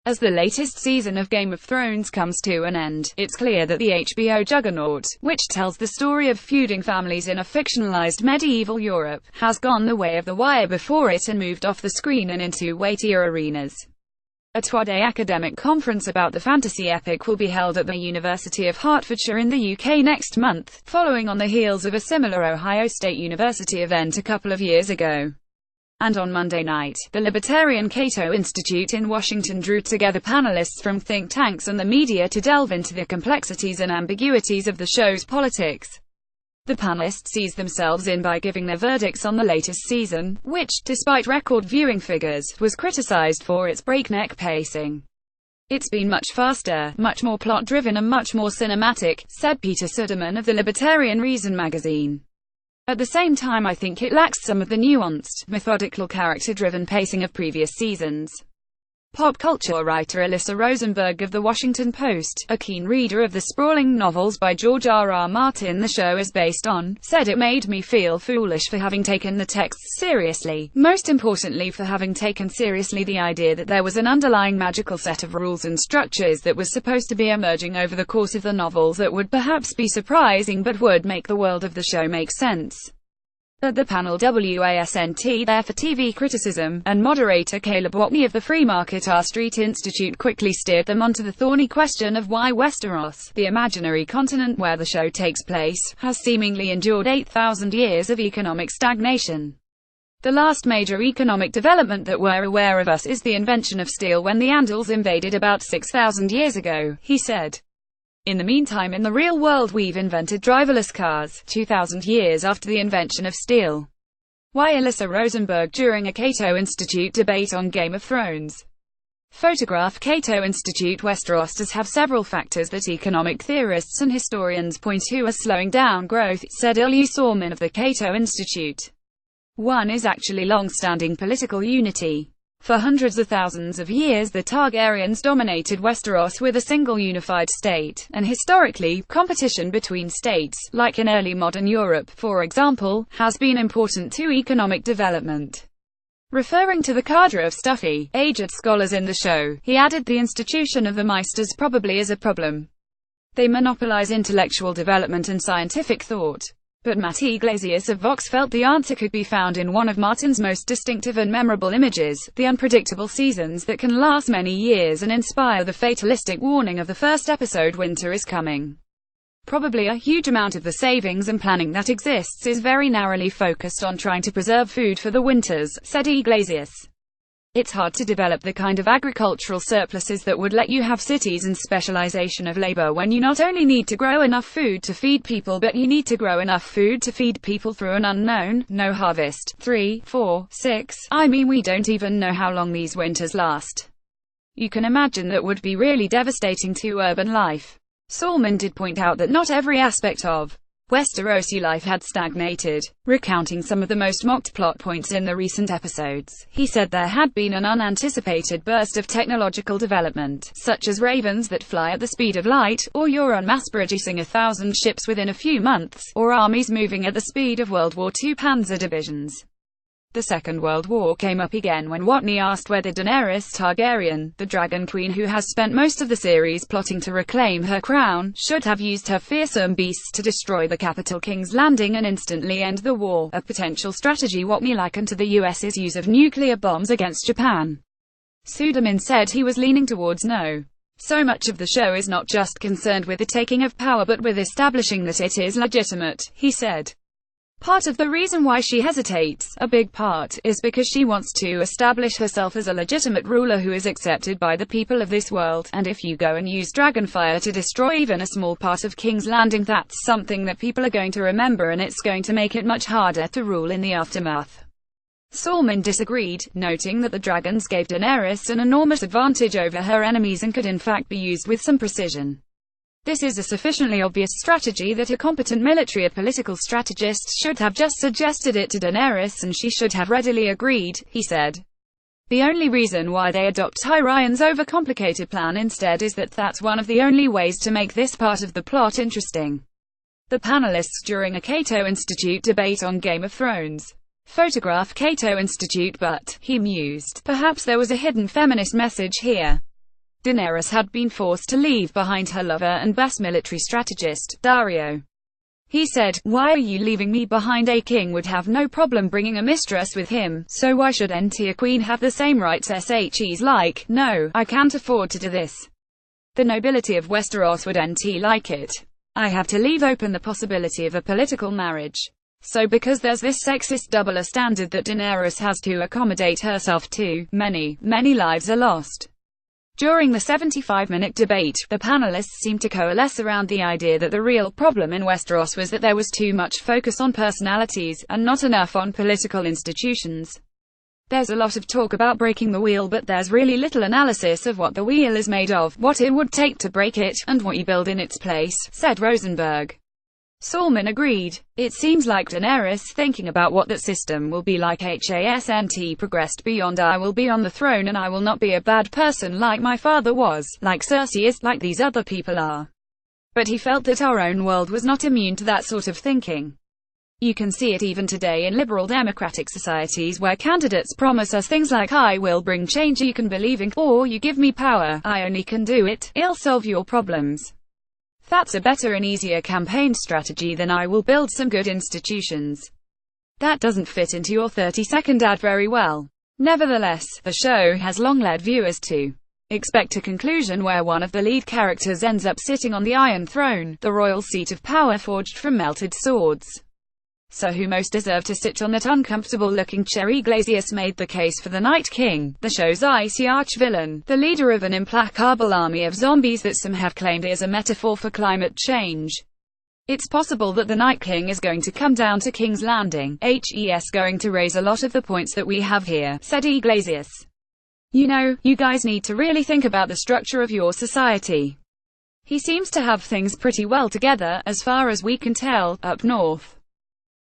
As the latest season of Game of Thrones comes to an end, it's clear that the HBO juggernaut, which tells the story of feuding families in a fictionalized medieval Europe, has gone the way of The Wire before it and moved off the screen and into weightier arenas. A two-day academic conference about the fantasy epic will be held at the University of Hertfordshire in the UK next month, following on the heels of a similar Ohio State University event a couple of years ago. And on Monday night, the Libertarian Cato Institute in Washington drew together panelists from think tanks and the media to delve into the complexities and ambiguities of the show's politics. The panelists eased themselves in by giving their verdicts on the latest season, which, despite record viewing figures, was criticized for its breakneck pacing. "It's been much faster, much more plot-driven and much more cinematic," said Peter Suderman of the Libertarian Reason magazine. "At the same time, I think it lacks some of the nuanced, methodical character-driven pacing of previous seasons." Pop culture writer Alyssa Rosenberg of The Washington Post, a keen reader of the sprawling novels by George R.R. Martin the show is based on, said it made me feel foolish for having taken the texts seriously, most importantly for having taken seriously the idea that there was an underlying magical set of rules and structures that was supposed to be emerging over the course of the novels that would perhaps be surprising but would make the world of the show make sense. At the panel, WASNT there for TV criticism, and moderator Caleb Watney of the Free Market R Street Institute quickly steered them onto the thorny question of why Westeros, the imaginary continent where the show takes place, has seemingly endured 8,000 years of economic stagnation. "The last major economic development that we're aware of is the invention of steel when the Andals invaded about 6,000 years ago," he said. "In the meantime, in the real world we've invented driverless cars, 2,000 years after the invention of steel." Why Alyssa Rosenberg during a Cato Institute debate on Game of Thrones. Photograph Cato Institute Westeros does have several factors that economic theorists and historians point to as slowing down growth, said Ilya Sorman of the Cato Institute. One is actually long-standing political unity. For hundreds of thousands of years the Targaryens dominated Westeros with a single unified state, and historically, competition between states, like in early modern Europe, for example, has been important to economic development. Referring to the cadre of stuffy, aged scholars in the show, he added the institution of the Maesters probably is a problem. They monopolize intellectual development and scientific thought. But Matt Yglesias of Vox felt the answer could be found in one of Martin's most distinctive and memorable images, the unpredictable seasons that can last many years and inspire the fatalistic warning of the first episode, "Winter is coming." Probably a huge amount of the savings and planning that exists is very narrowly focused on trying to preserve food for the winters, said Yglesias. It's hard to develop the kind of agricultural surpluses that would let you have cities and specialization of labor when you not only need to grow enough food to feed people but you need to grow enough food to feed people through an unknown, no harvest, 3, 4, 6, I mean we don't even know how long these winters last. You can imagine that would be really devastating to urban life. Sorman did point out that not every aspect of Westerosi life had stagnated. Recounting some of the most mocked plot points in the recent episodes, he said there had been an unanticipated burst of technological development, such as ravens that fly at the speed of light, or Euron mass-producing 1,000 ships within a few months, or armies moving at the speed of World War II panzer divisions. The Second World War came up again when Watney asked whether Daenerys Targaryen, the Dragon Queen who has spent most of the series plotting to reclaim her crown, should have used her fearsome beasts to destroy the capital King's Landing and instantly end the war, a potential strategy Watney likened to the US's use of nuclear bombs against Japan. Suderman said he was leaning towards no. So much of the show is not just concerned with the taking of power but with establishing that it is legitimate, he said. Part of the reason why she hesitates, a big part, is because she wants to establish herself as a legitimate ruler who is accepted by the people of this world, and if you go and use dragonfire to destroy even a small part of King's Landing, that's something that people are going to remember and it's going to make it much harder to rule in the aftermath. Sorman disagreed, noting that the dragons gave Daenerys an enormous advantage over her enemies and could in fact be used with some precision. This is a sufficiently obvious strategy that a competent military or political strategist should have just suggested it to Daenerys and she should have readily agreed, he said. The only reason why they adopt Tyrion's overcomplicated plan instead is that that's one of the only ways to make this part of the plot interesting. The panelists during a Cato Institute debate on Game of Thrones. Photograph Cato Institute, but, he mused, perhaps there was a hidden feminist message here. Daenerys had been forced to leave behind her lover and best military strategist, Daario. He said, "Why are you leaving me behind? A king would have no problem bringing a mistress with him, so why should a queen have the same rights?" She's like, "No, I can't afford to do this. The nobility of Westeros would like it. I have to leave open the possibility of a political marriage. So because there's this sexist double standard that Daenerys has to accommodate herself to, many lives are lost." During the 75-minute debate, the panelists seemed to coalesce around the idea that the real problem in Westeros was that there was too much focus on personalities, and not enough on political institutions. "There's a lot of talk about breaking the wheel, but there's really little analysis of what the wheel is made of, what it would take to break it, and what you build in its place," said Rosenberg. Salmon agreed. "It seems like Daenerys thinking about what that system will be like hasn't progressed beyond I will be on the throne and I will not be a bad person like my father was, like Cersei is, like these other people are." But he felt that our own world was not immune to that sort of thinking. You can see it even today in liberal democratic societies where candidates promise us things like "I will bring change you can believe in," or "You give me power, I only can do it, it'll solve your problems." That's a better and easier campaign strategy than "I will build some good institutions." That doesn't fit into your 30-second ad very well. Nevertheless, the show has long led viewers to expect a conclusion where one of the lead characters ends up sitting on the Iron Throne, the royal seat of power forged from melted swords. So who most deserved to sit on that uncomfortable-looking chair? Iglesias made the case for the Night King, the show's icy arch-villain, the leader of an implacable army of zombies that some have claimed is a metaphor for climate change. "It's possible that the Night King is going to come down to King's Landing. He's going to raise a lot of the points that we have here," said Iglesias. "You know, you guys need to really think about the structure of your society. He seems to have things pretty well together, as far as we can tell, up north.